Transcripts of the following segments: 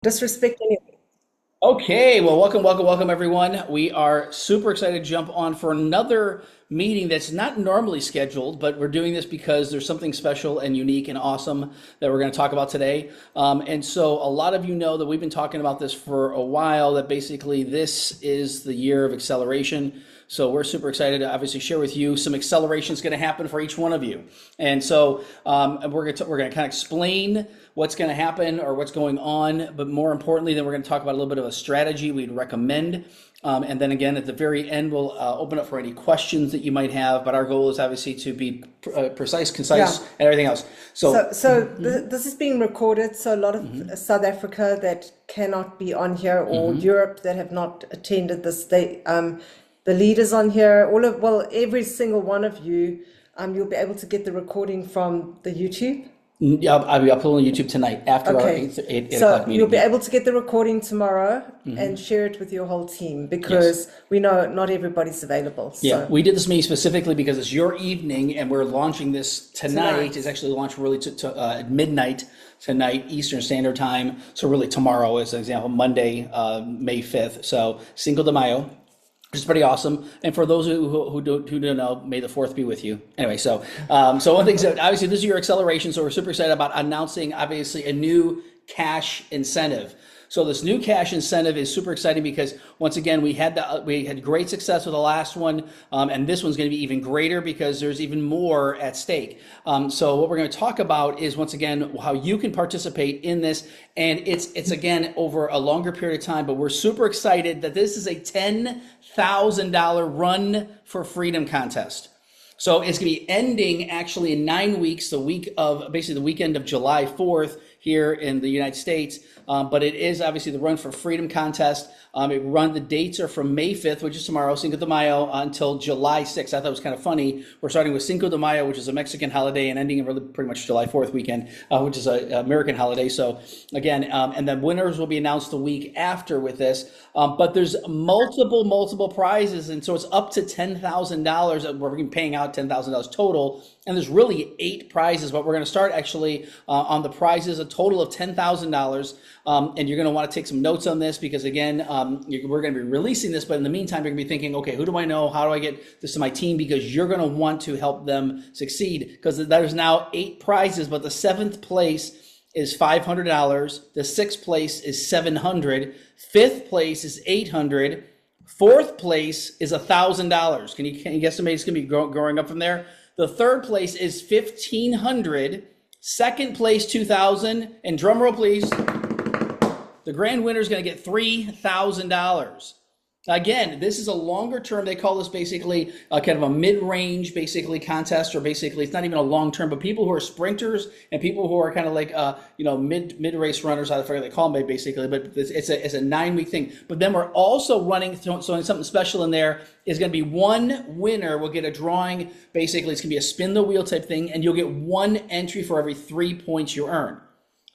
Disrespect anyway. Okay, well, welcome, everyone. We are super excited to jump on for another meeting that's not normally scheduled, but we're doing this because there's something special and unique and awesome that we're going to talk about today. And so, a lot of you know that we've been talking about this for a while, that basically this is the year of acceleration. So we're super excited to obviously share with you some acceleration is going to happen for each one of you. And so we're going to kind of explain what's going to happen or what's going on, but more importantly, then we're going to talk about a little bit of a strategy we'd recommend. And then again, at the very end, we'll open up for any questions that you might have. But our goal is obviously to be precise, concise, Yeah. and everything else. So, So, so this is being recorded. So a lot of South Africa that cannot be on here, or Europe that have not attended this, the leaders on here, every single one of you, you'll be able to get the recording from the YouTube. yeah, I'll be uploading on YouTube tonight after our Okay. 8 So o'clock you'll meeting. be Yeah. able to get the recording tomorrow and share it with your whole team Yes. because we know not everybody's available. Yeah, So we did this meeting specifically because it's your evening, and we're launching this tonight. It's tonight. actually launched really at midnight tonight, Eastern Standard Time. So really tomorrow, as an example, Monday, May 5th. So Cinco de Mayo, which is pretty awesome. And for those who don't know, may the fourth be with you. Anyway, so one thing, so obviously this is your acceleration. So we're super excited about announcing obviously a new cash incentive. So this new cash incentive is super exciting because once again we had great success with the last one, and this one's going to be even greater because there's even more at stake. So what we're going to talk about is once again how you can participate in this, and it's again over a longer period of time. But we're super excited that this is a $10,000 Run for Freedom contest. So it's going to be ending actually in 9 weeks, the week of basically the weekend of July 4th here in the United States. But it is obviously the Run for Freedom contest. The dates are from May 5th, which is tomorrow, Cinco de Mayo, until July 6th. I thought it was kind of funny. We're starting with Cinco de Mayo, which is a Mexican holiday, and ending in really pretty much July 4th weekend, which is an American holiday. So again, and then winners will be announced the week after with this. But there's multiple prizes, and so it's up to $10,000. We're going to be paying out $10,000 total, and there's really 8 prizes. But we're going to start actually on the prizes, a total of $10,000. And you're going to want to take some notes on this because again, we're going to be releasing this, but in the meantime, you're going to be thinking, okay, who do I know? How do I get this to my team? Because you're going to want to help them succeed because there's now 8 prizes, but the 7th place is $500. The 6th place is $700. 5th place is $800. 4th place is $1,000. Can you guess somebody it's going to be growing up from there? The 3rd place is $1,500. 2nd place, $2,000. And drum roll, please. The grand winner is going to get $3,000. Again, this is a longer term. They call this basically kind of a mid-range, basically contest, or basically it's not even a long term. But people who are sprinters and people who are kind of like mid race runners, I forget what they call them basically. But it's a 9-week thing. But then we're also running something special in there is going to be one winner. We'll get a drawing. Basically, it's going to be a spin the wheel type thing, and you'll get 1 entry for every 3 points you earn.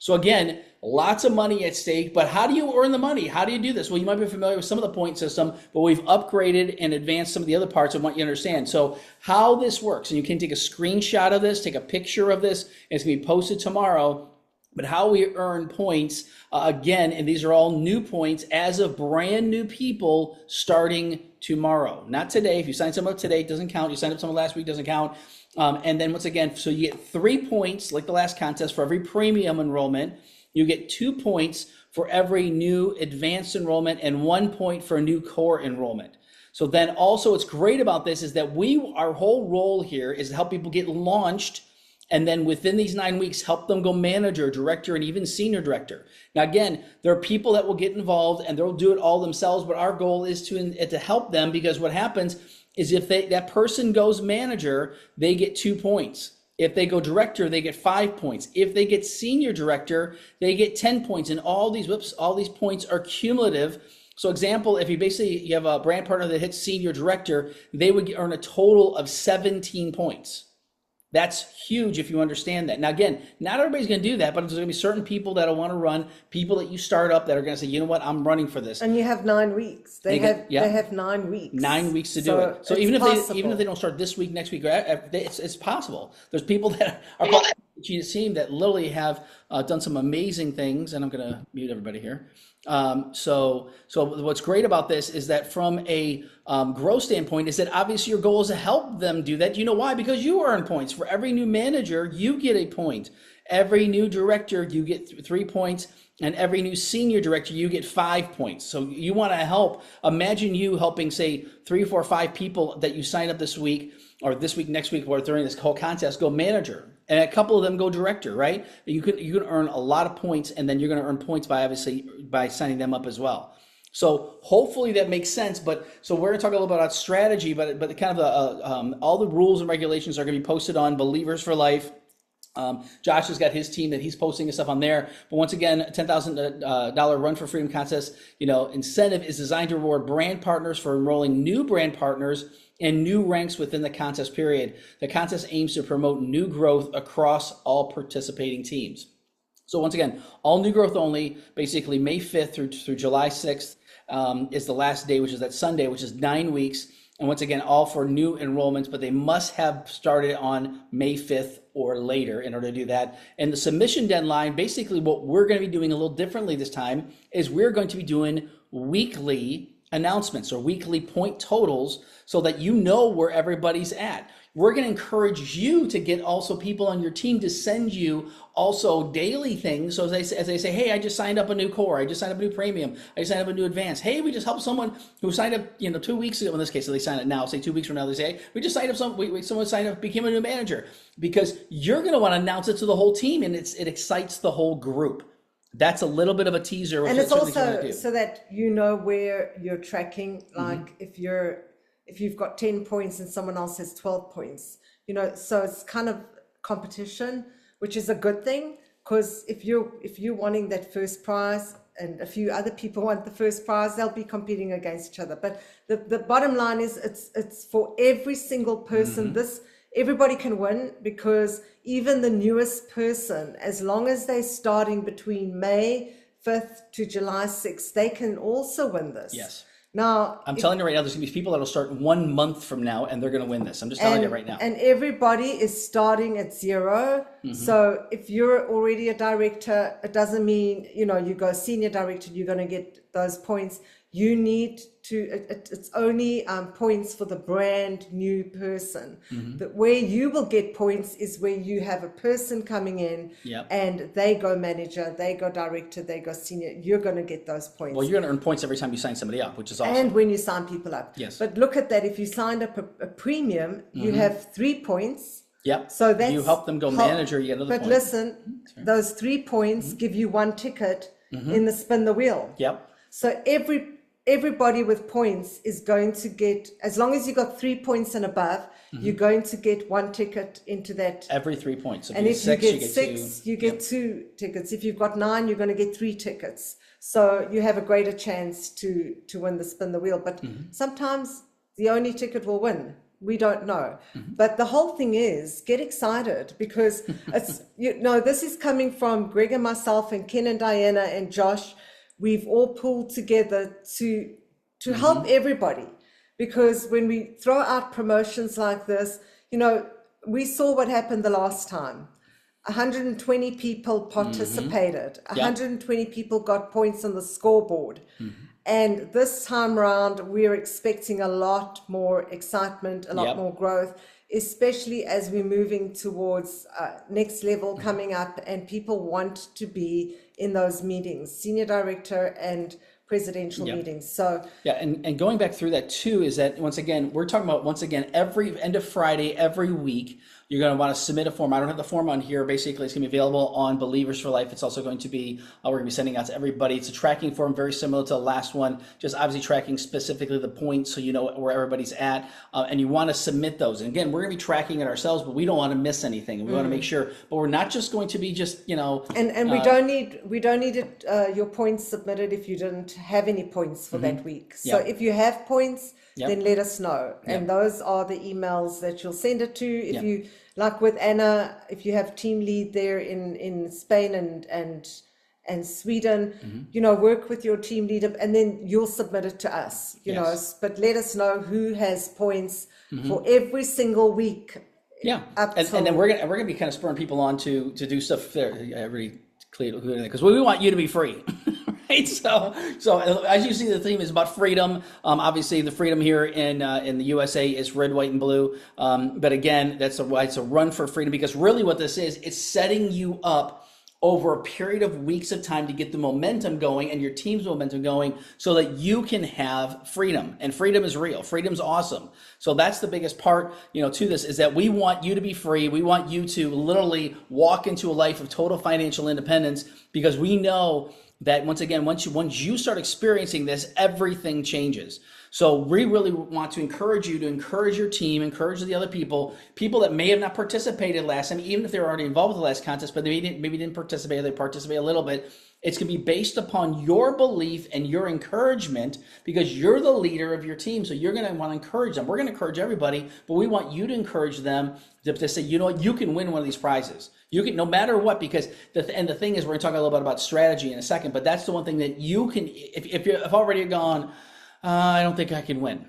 So again, lots of money at stake, but how do you earn the money? How do you do this? Well, you might be familiar with some of the point system, but we've upgraded and advanced some of the other parts I want you to understand. So how this works, and you can take a screenshot of this, take a picture of this, and it's going to be posted tomorrow. But how we earn points, again, and these are all new points as of brand new people starting tomorrow. Not today. If you sign someone up today, it doesn't count. You signed up someone last week, doesn't count. And then once again, so you get 3 points, like the last contest, for every premium enrollment. You get 2 points for every new advanced enrollment and 1 point for a new core enrollment. So then also what's great about this is that our whole role here is to help people get launched, and then within these 9 weeks, help them go manager, director, and even senior director. Now, again, there are people that will get involved and they'll do it all themselves, but our goal is to help them, because what happens is if that person goes manager, they get 2 points. If they go director, they get 5 points. If they get senior director, they get 10 points. And all these points are cumulative. So example, if you have a brand partner that hits senior director, they would earn a total of 17 points. That's huge if you understand that. Now, again, not everybody's going to do that, but there's going to be certain people that'll want to run, people that you start up that are going to say, you know what, I'm running for this. And you have 9 weeks. They have 9 weeks. 9 weeks to do So it. So it's even if possible. they don't start this week, next week, it's possible. There's people that are team that literally have done some amazing things, and I'm going to mute everybody here. So what's great about this is that from a growth standpoint is that obviously your goal is to help them do that. You know why? Because you earn points. For every new manager, you get a point. Every new director, you get 3 points. And every new senior director, you get 5 points. So you want to help. Imagine you helping, say, 3, 4, 5 people that you sign up this week, or this week, next week, or during this whole contest, go manager, and a couple of them go director, right? You can earn a lot of points, and then you're going to earn points by obviously by signing them up as well. So hopefully that makes sense. But so we're going to talk a little bit about strategy, but kind of all the rules and regulations are going to be posted on Believers for Life. Josh has got his team that he's posting his stuff on there. But once again, $10,000 Run for Freedom contest, incentive is designed to reward brand partners for enrolling new brand partners and new ranks within the contest period. The contest aims to promote new growth across all participating teams. So once again, all new growth only, basically May 5th through July 6th is the last day, which is that Sunday, which is 9 weeks. And once again, all for new enrollments, but they must have started on May 5th or later in order to do that. And the submission deadline, basically what we're going to be doing a little differently this time is we're going to be doing weekly announcements or weekly point totals so that you know where everybody's at. We're going to encourage you to get also people on your team to send you also daily things. So as they say, hey, I just signed up a new core. I just signed up a new premium. I just signed up a new advance. Hey, we just helped someone who signed up, 2 weeks ago. In this case, so they sign up now. Say 2 weeks from now, they say, hey, we just signed up someone signed up, became a new manager, because you're going to want to announce it to the whole team, and it excites the whole group. That's a little bit of a teaser. And it's also so that you know where you're tracking. Like if you've got 10 points and someone else has 12 points, so it's kind of competition, which is a good thing, because if you're wanting that first prize and a few other people want the first prize, they'll be competing against each other. But the bottom line is it's for every single person. Everybody can win, because even the newest person, as long as they're starting between May 5th to July 6th, they can also win this. Yes. Now, I'm telling you right now, there's going to be people that will start 1 month from now, and they're going to win this. I'm just telling you right now. And everybody is starting at 0. So if you're already a director, it doesn't mean, you go senior director, you're going to get those points. You need to, it's only points for the brand new person. Where you will get points is where you have a person coming in and they go manager, they go director, they go senior. You're going to get those points. Well, you're going to earn points every time you sign somebody up, which is awesome. And when you sign people up. Yes. But look at that. If you signed up a premium, you have 3 points. Yep. So that's, you help them go manager, you get another point. But listen, those 3 points give you 1 ticket in the spin the wheel. Yep. So everybody with points is going to get, as long as you got 3 points and above, you're going to get 1 ticket into that. Every 3 points. So and if you get 6, 6, you get 2 tickets. If you've got 9, you're going to get 3 tickets. So you have a greater chance to win the spin the wheel. But sometimes the only ticket will win. We don't know. But the whole thing is, get excited, because it's, this is coming from Greg and myself and Ken and Diana and Josh. We've all pulled together to help everybody, because when we throw out promotions like this, we saw what happened the last time. 120 people participated. 120 people got points on the scoreboard. And this time around, we're expecting a lot more excitement, a lot more growth, especially as we're moving towards next level coming up, and people want to be in those meetings, senior director and presidential meetings. So and going back through that too, is that once again, we're talking about every end of Friday, every week, you're going to want to submit a form. I don't have the form on here. Basically, it's going to be available on Believers for Life. It's also going to be, we're going to be sending out to everybody. It's a tracking form, very similar to the last one, just obviously tracking specifically the points so you know where everybody's at. And you want to submit those. And again, we're going to be tracking it ourselves, but we don't want to miss anything. We want to make sure, but we're not just going to be just, And we don't need it, your points submitted if you didn't have any points for that week. So if you have points, then let us know. And those are the emails that you'll send it to. If you, like with Anna, if you have team lead there in Spain and Sweden, work with your team leader, and then you'll submit it to us, know. But let us know who has points for every single week. Yeah, up and till then we're gonna be kind of spurring people on to do stuff there. I really clear because we want you to be free, right? So as you see, the theme is about freedom. Obviously, the freedom here in the USA is red, white, and blue. But again, that's why it's a run for freedom, because really what this is, it's setting you up over a period of weeks of time to get the momentum going and your team's momentum going so that you can have freedom. And freedom is real. Freedom's awesome. So that's the biggest part, to this, is that we want you to be free. We want you to literally walk into a life of total financial independence, because we know that once you start experiencing this, everything changes. So we really want to encourage you to encourage your team, encourage the other people that may have not participated last time, even if they were already involved with the last contest, but they maybe didn't participate, or they participate a little bit. It's going to be based upon your belief and your encouragement, because you're the leader of your team. So you're going to want to encourage them. We're going to encourage everybody, but we want you to encourage them to say, you know what, you can win one of these prizes. You can, no matter what, because the thing is, we're going to talk a little bit about strategy in a second, but that's the one thing that you can, if you've already gone, I don't think I can win.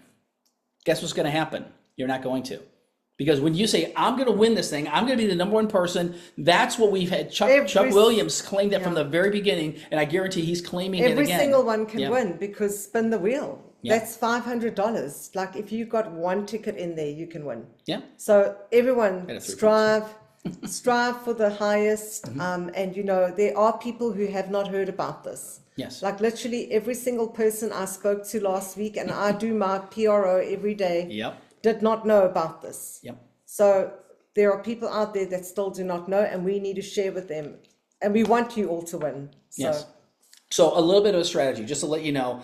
Guess what's going to happen? You're not going to. Because when you say, I'm going to win this thing, I'm going to be the number one person, that's what we've had. Chuck Williams claimed that from the very beginning, and I guarantee he's claiming it again. Every single one can win, because spin the wheel. Yeah. That's $500. Like, if you got one ticket in there, you can win. Yeah. So everyone strive for the highest. And there are people who have not heard about this. Yes. Like, literally every single person I spoke to last week, and I do my PRO every day. Yep. Did not know about this. Yep. So there are people out there that still do not know, and we need to share with them. And we want you all to win. So. Yes. So a little bit of a strategy, just to let you know,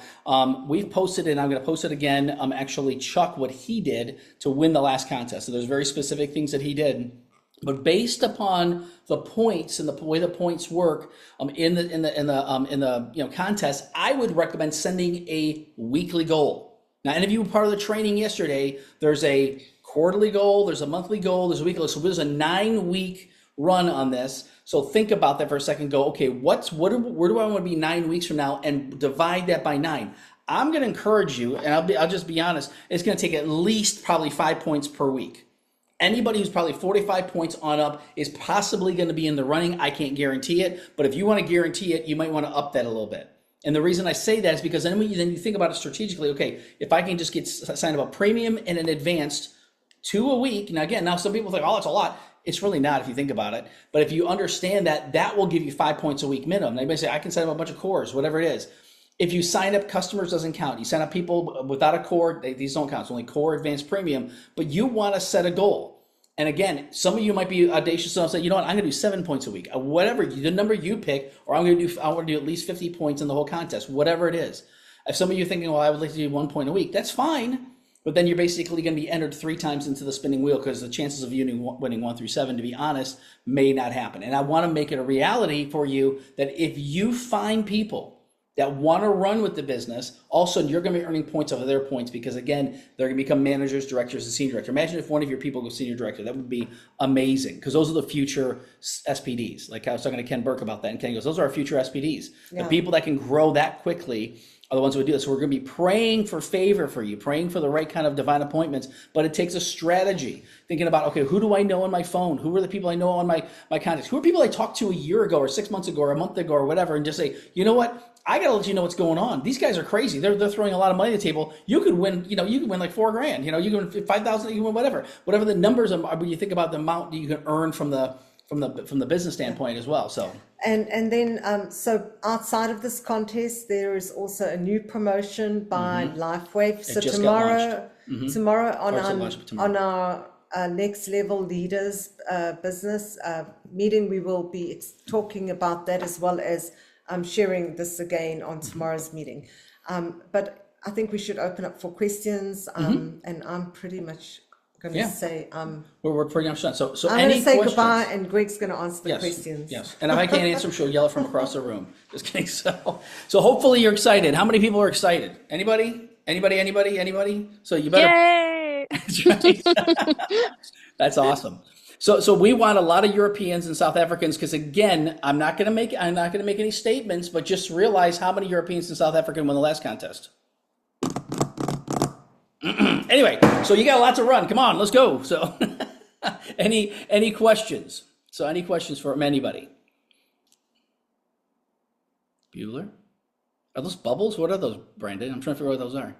we've posted it, and I'm going to post it again. Actually, Chuck, what he did to win the last contest. So there's very specific things that he did. But based upon the points and the way the points work in the contest, I would recommend sending a weekly goal. Now, any of you were part of the training yesterday, there's a quarterly goal, there's a monthly goal, there's a weekly goal. So there's a 9-week run on this. So think about that for a second. Go, okay, where do I want to be 9 weeks from now, and divide that by 9. I'm going to encourage you, and I'll just be honest, it's going to take at least probably 5 points per week. Anybody who's probably 45 points on up is possibly going to be in the running. I can't guarantee it, but if you want to guarantee it, you might want to up that a little bit. And the reason I say that is because then you think about it strategically. Okay, if I can just get signed up a premium and an advanced 2 a week. Now some people think, oh, that's a lot. It's really not if you think about it. But if you understand that, that will give you 5 points a week minimum. They may say, I can sign up a bunch of cores, whatever it is. If you sign up customers, doesn't count. You sign up people without a core, these don't count. It's only core, advanced, premium. But you want to set a goal. And again, some of you might be audacious enough to say, you know what, I'm going to do 7 points a week. Whatever, the number you pick, or I want to do at least 50 points in the whole contest, whatever it is. If some of you are thinking, well, I would like to do 1 point a week, that's fine. But then you're basically going to be entered 3 times into the spinning wheel, because the chances of you winning 1 through 7, to be honest, may not happen. And I want to make it a reality for you that if you find people that want to run with the business, all of a sudden you're going to be earning points over their points, because again, they're going to become managers, directors, and senior director. Imagine if one of your people goes senior director. That would be amazing, because those are the future SPDs. Like I was talking to Ken Burke about that, and Ken goes, those are our future SPDs. Yeah. The people that can grow that quickly are the ones who would do this. So we're going to be praying for favor for you, praying for the right kind of divine appointments, but it takes a strategy. Thinking about, okay, who do I know on my phone? Who are the people I know on my contacts? Who are people I talked to a year ago or 6 months ago or a month ago or whatever, and just say, you know what? I got to let you know what's going on. These guys are crazy. They're throwing a lot of money on the table. You could win, you could win like $4,000, you can win 5,000, you can win whatever the numbers are, when you think about the amount that you can earn from the business standpoint as well. So. And then, so outside of this contest, there is also a new promotion by LifeWave. So tomorrow on our next level leaders business meeting, we will be talking about that, as well as sharing this again on tomorrow's meeting. But I think we should open up for questions. And I'm pretty much going to say we're pretty much done. So I'm going to say goodbye, and Greg's going to answer the questions. Yes, and if I can't answer them, she'll yell it from across the room. Just kidding. So hopefully you're excited. How many people are excited? Anybody? So you better. Yay! That's right. That's awesome. So we want a lot of Europeans and South Africans, because again, I'm not going to make any statements, but just realize how many Europeans and South Africans won the last contest. Anyway, so you got a lot to run. Come on, let's go. So Any questions? So any questions from anybody? Bueller? Are those bubbles? What are those, Brandon? I'm trying to figure out what those are.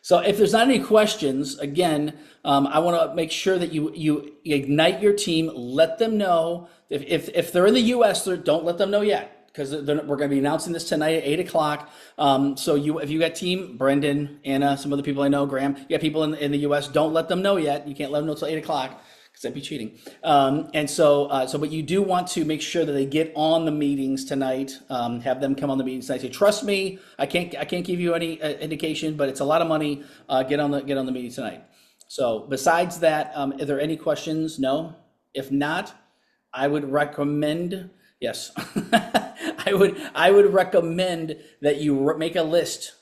So if there's not any questions, again, I want to make sure that you ignite your team. Let them know if they're in the U.S. Don't let them know yet, because we're going to be announcing this tonight at 8 o'clock. So if you got team, Brendan, Anna, some other people I know, Graham, you got people in the U.S. Don't let them know yet. You can't let them know until 8 o'clock, because that'd be cheating. But you do want to make sure that they get on the meetings tonight. Have them come on the meetings tonight. Say, trust me, I can't give you any indication, but it's a lot of money. Get on the meeting tonight. So besides that, are there any questions? No. If not, I would recommend. Yes, I would recommend that you make a list.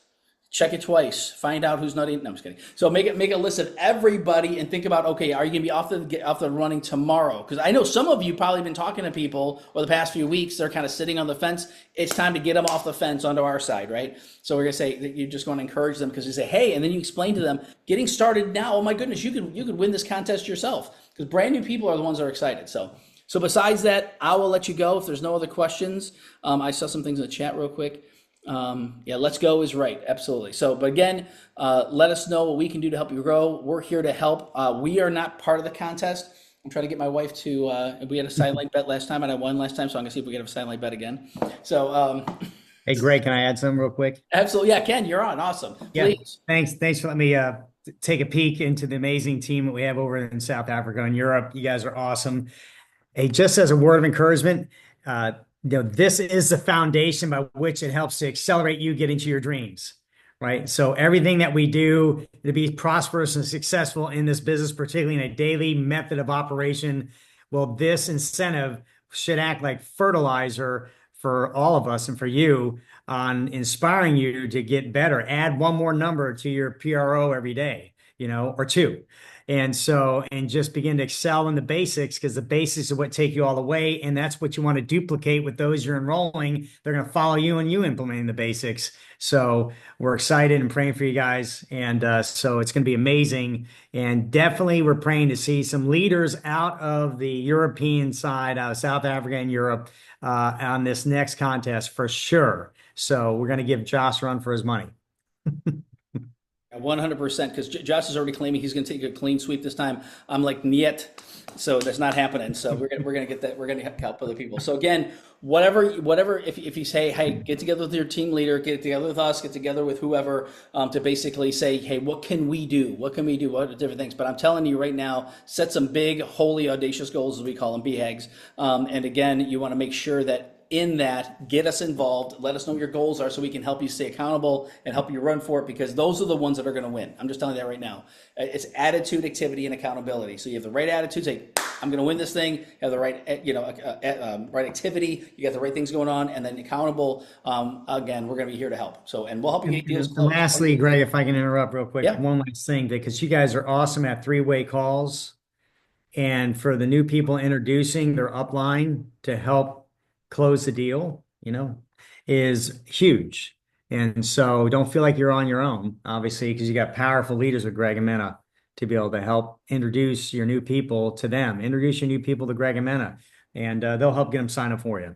Check it twice. Find out who's not in. No, I'm just kidding. So make a list of everybody and think about, okay, are you gonna be off the running tomorrow? Because I know some of you probably been talking to people over the past few weeks. They're kind of sitting on the fence. It's time to get them off the fence onto our side, right? So we're gonna say that you're just going to encourage them, because you say, hey, and then you explain to them, getting started now. Oh my goodness, you could win this contest yourself, because brand new people are the ones that are excited. So besides that, I will let you go if there's no other questions. I saw some things in the chat real quick. Yeah, let's go is right. Absolutely. So, but again, let us know what we can do to help you grow. We're here to help. We are not part of the contest. I'm trying to get my wife to, we had a sidelight bet last time and I won last time. So I'm gonna see if we get a sidelight bet again. So, Hey, Greg, can I add something real quick? absolutely. Yeah, Ken, you're on. Awesome. Yeah. Please. Thanks for letting me take a peek into the amazing team that we have over in South Africa and Europe. You guys are awesome. Hey, just as a word of encouragement, this is the foundation by which it helps to accelerate you getting to your dreams, right? So everything that we do to be prosperous and successful in this business, particularly in a daily method of operation, well, this incentive should act like fertilizer for all of us and for you on inspiring you to get better. Add one more number to your PRO every day, or two. And just begin to excel in the basics, because the basics are what take you all the way. And that's what you want to duplicate with those you're enrolling. They're going to follow you and you implementing the basics. So we're excited and praying for you guys. And so it's going to be amazing. And definitely we're praying to see some leaders out of the European side, out of South Africa and Europe, on this next contest for sure. So we're going to give Josh a run for his money. 100%, because Josh is already claiming he's going to take a clean sweep this time. I'm like, niet. So that's not happening. So we're gonna get that. We're gonna help other people. So again, whatever. If you say, hey, get together with your team leader, get together with us, get together with whoever, to basically say, hey, what can we do? What can we do? What are different things? But I'm telling you right now, set some big, holy, audacious goals, as we call them, BHAGs. And again, you want to make sure that in that, get us involved, let us know what your goals are so we can help you stay accountable and help you run for it, because those are the ones that are going to win. I'm just telling you that right now. It's attitude, activity, and accountability. So you have the right attitude, say, I'm going to win this thing. You have the right, right activity. You got the right things going on, and then accountable. Again, we're going to be here to help. So, and we'll help you get deals closed. Lastly, Greg, if I can interrupt real quick, Yeah. One last thing, because you guys are awesome at three-way calls. And for the new people introducing their upline to help close the deal, is huge. And so don't feel like you're on your own, obviously, because you got powerful leaders with Greg and Mena to be able to help introduce your new people to them. Introduce your new people to Greg and Mena, and they'll help get them signed up for you.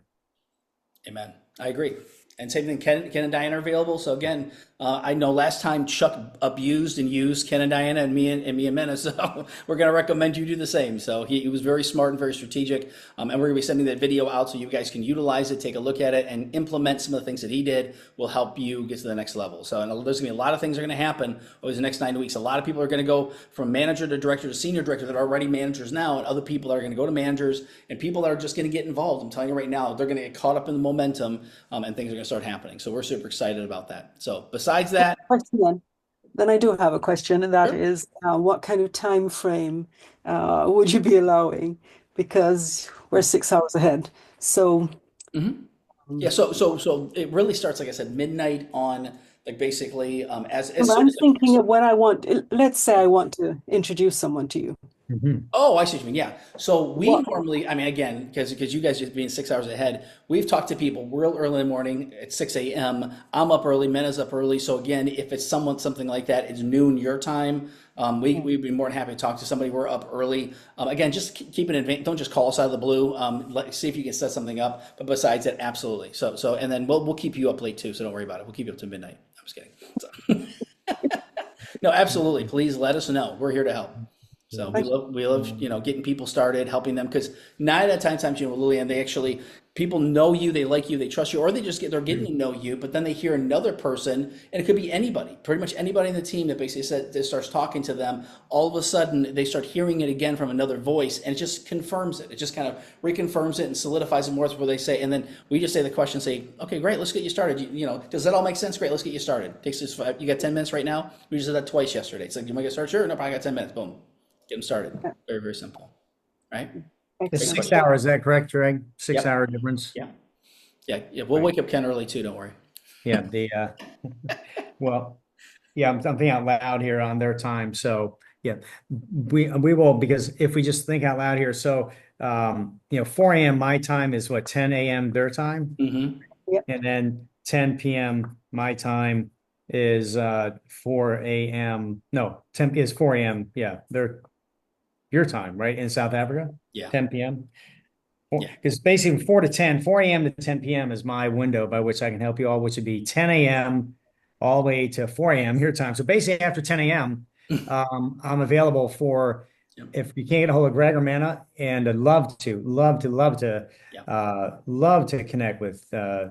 Amen. I agree. And same thing, Ken and Diana are available. So again, I know last time Chuck abused and used Ken and Diana and me and Mena, so we're going to recommend you do the same. So he was very smart and very strategic, and we're going to be sending that video out so you guys can utilize it, take a look at it, and implement some of the things that he did. Will help you get to the next level. So and there's going to be a lot of things that are going to happen over the next 9 weeks. A lot of people are going to go from manager to director to senior director that are already managers now, and other people are going to go to managers, and people that are just going to get involved. I'm telling you right now, they're going to get caught up in the momentum, and things are going to start happening. So we're super excited about that. So besides that, Question. Then I do have a question, and that Sure. is, what kind of time frame would you be allowing? Because we're 6 hours ahead. So yeah. So it really starts, like I said, midnight on, like, basically, as I'm soon as thinking of when let's say I want to introduce someone to you. Mhm. Oh, I see what you mean. Yeah. So we What? normally, I mean, again, because you guys just being 6 hours ahead, we've talked to people real early in the morning at 6 a.m. I'm up early, Mena's up early. So again, if it's something like that, it's noon your time. We'd be more than happy to talk to somebody. We're up early. Again, just keep it in advance. Don't just call us out of the blue. See if you can set something up. But besides that, absolutely. And then we'll keep you up late too. So don't worry about it. We'll keep you up to midnight. I'm just kidding. So, no, absolutely. Please let us know. We're here to help. So we love getting people started, helping them, because 9 out of 10 times with Lillian, they actually, people know you, they like you, they trust you, or they're getting to know you, but then they hear another person, and it could be anybody, pretty much anybody in the team that basically that starts talking to them. All of a sudden, they start hearing it again from another voice, and it just confirms it. It just kind of reconfirms it and solidifies it more where they say, and then we just say the question, say, okay, great, let's get you started. Does that all make sense? Great, let's get you started. Takes us, you got 10 minutes right now. We just did that twice yesterday. It's like, you might get started? Sure, no, I got 10 minutes. Boom. Get them started. Very, very simple. Right? It's Excellent. 6 hours, is that correct, Greg? 6 Yep. hour difference? Yeah. Yeah. We'll wake up Ken early too. Don't worry. Yeah, well, yeah, I'm thinking out loud here on their time. So yeah, we will, because if we just think out loud here, so 4 a.m. my time is what, 10 a.m. their time? Mm-hmm. And then 10 p.m. my time is 4 a.m. No, 10 is 4 a.m. Yeah, they're your time, right? In South Africa? Yeah. 10 p.m. Yeah. Because basically 4 a.m. to 10 p.m. is my window by which I can help you all, which would be 10 a.m. all the way to 4 a.m. your time. So basically after 10 a.m., I'm available for, Yep. if you can't get a hold of Greg or Manna, and I'd love to connect with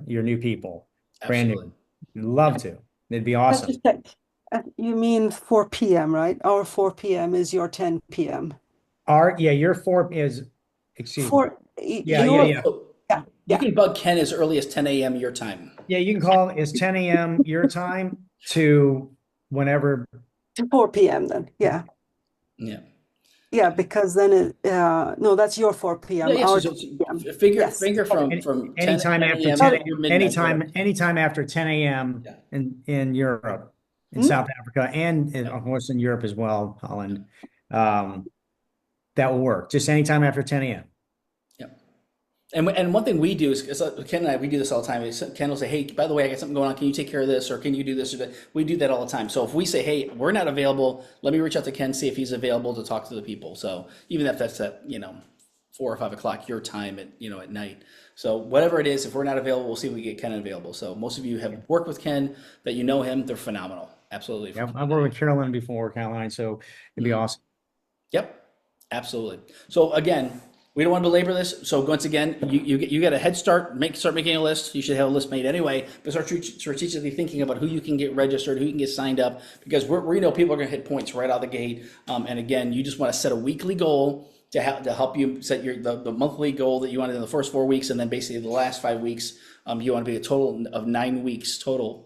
your new people. Brand Absolutely. new. Love to. It'd be Let's awesome. just check. You mean 4 p.m., right? Our 4 p.m. is your 10 p.m. Your 4 is, excuse me. For Yeah. So yeah, you yeah. can bug Ken as early as 10 a.m. your time. Yeah, you can call it's 10 a.m. your time to whenever. To 4 p.m. then. Yeah. Yeah. Yeah, because then no, that's your 4 p.m. Yeah. Our So 10 p.m. figure Yes. from Anytime 10 after a.m. 10, to your midnight. whatever. anytime after 10 a.m. Yeah. in Europe, in Hmm? South Africa, and of course in Europe as well, Holland. That will work. Just anytime after 10 a.m. And one thing we do is Ken and I, we do this all the time. Ken will say, hey, by the way, I got something going on. Can you take care of this? Or can you do this? Or that? We do that all the time. So if we say, hey, we're not available, let me reach out to Ken, see if he's available to talk to the people. So even if that's at 4 or 5 o'clock your time at night. So whatever it is, if we're not available, we'll see if we get Ken available. So most of you have worked with Ken, that you know him. They're phenomenal. Absolutely. Yeah, I've worked with Carolyn before, Caroline, so it'd be awesome. Yep, absolutely. So again, we don't want to belabor this. So once again, you get a head start. Start making a list. You should have a list made anyway. But start strategically thinking about who you can get registered, who you can get signed up, because we know people are going to hit points right out of the gate. And again, you just want to set a weekly goal to help you set the monthly goal that you wanted in the first 4 weeks, and then basically the last 5 weeks, you want to be a total of 9 weeks total.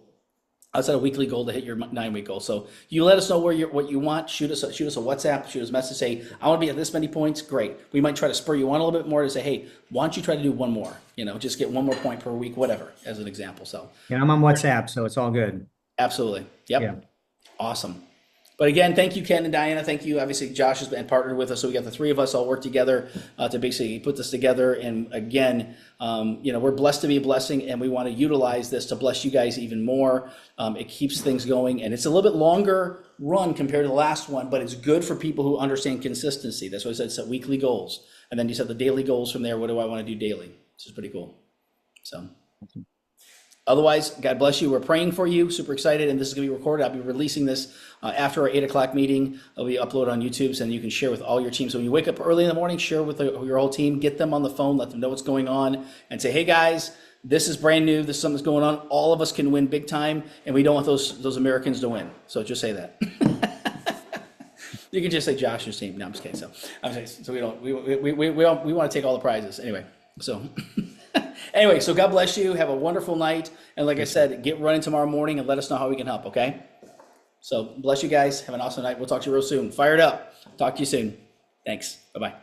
Outside a weekly goal to hit your 9-week goal. So you let us know what you want. Shoot us a WhatsApp, shoot us a message, say, I want to be at this many points. Great. We might try to spur you on a little bit more to say, hey, why don't you try to do one more? Just get one more point per week, whatever, as an example. So Yeah, I'm on WhatsApp, so it's all good. absolutely. Yep. Yeah. Awesome. But again, thank you, Ken and Diana. Thank you. Obviously, Josh has been partnered with us, so we got the three of us all work together to basically put this together. And again, we're blessed to be a blessing, and we want to utilize this to bless you guys even more. It keeps things going, and it's a little bit longer run compared to the last one, but it's good for people who understand consistency. That's why I said set weekly goals, and then you set the daily goals from there. What do I want to do daily? This is pretty cool. So. Otherwise, God bless you. We're praying for you. Super excited. And this is going to be recorded. I'll be releasing this after our 8 o'clock meeting. It'll be uploaded on YouTube, so you can share with all your team. So when you wake up early in the morning, share with your whole team. Get them on the phone. Let them know what's going on. And say, hey, guys, this is brand new. This is something that's going on. All of us can win big time. And we don't want those Americans to win. So just say that. You can just say Josh's team. No, I'm just kidding. So we want to take all the prizes. Anyway, so... Anyway, so God bless you. Have a wonderful night. And like I said, get running tomorrow morning and let us know how we can help, okay? So bless you guys. Have an awesome night. We'll talk to you real soon. Fired up. Talk to you soon. Thanks. Bye-bye.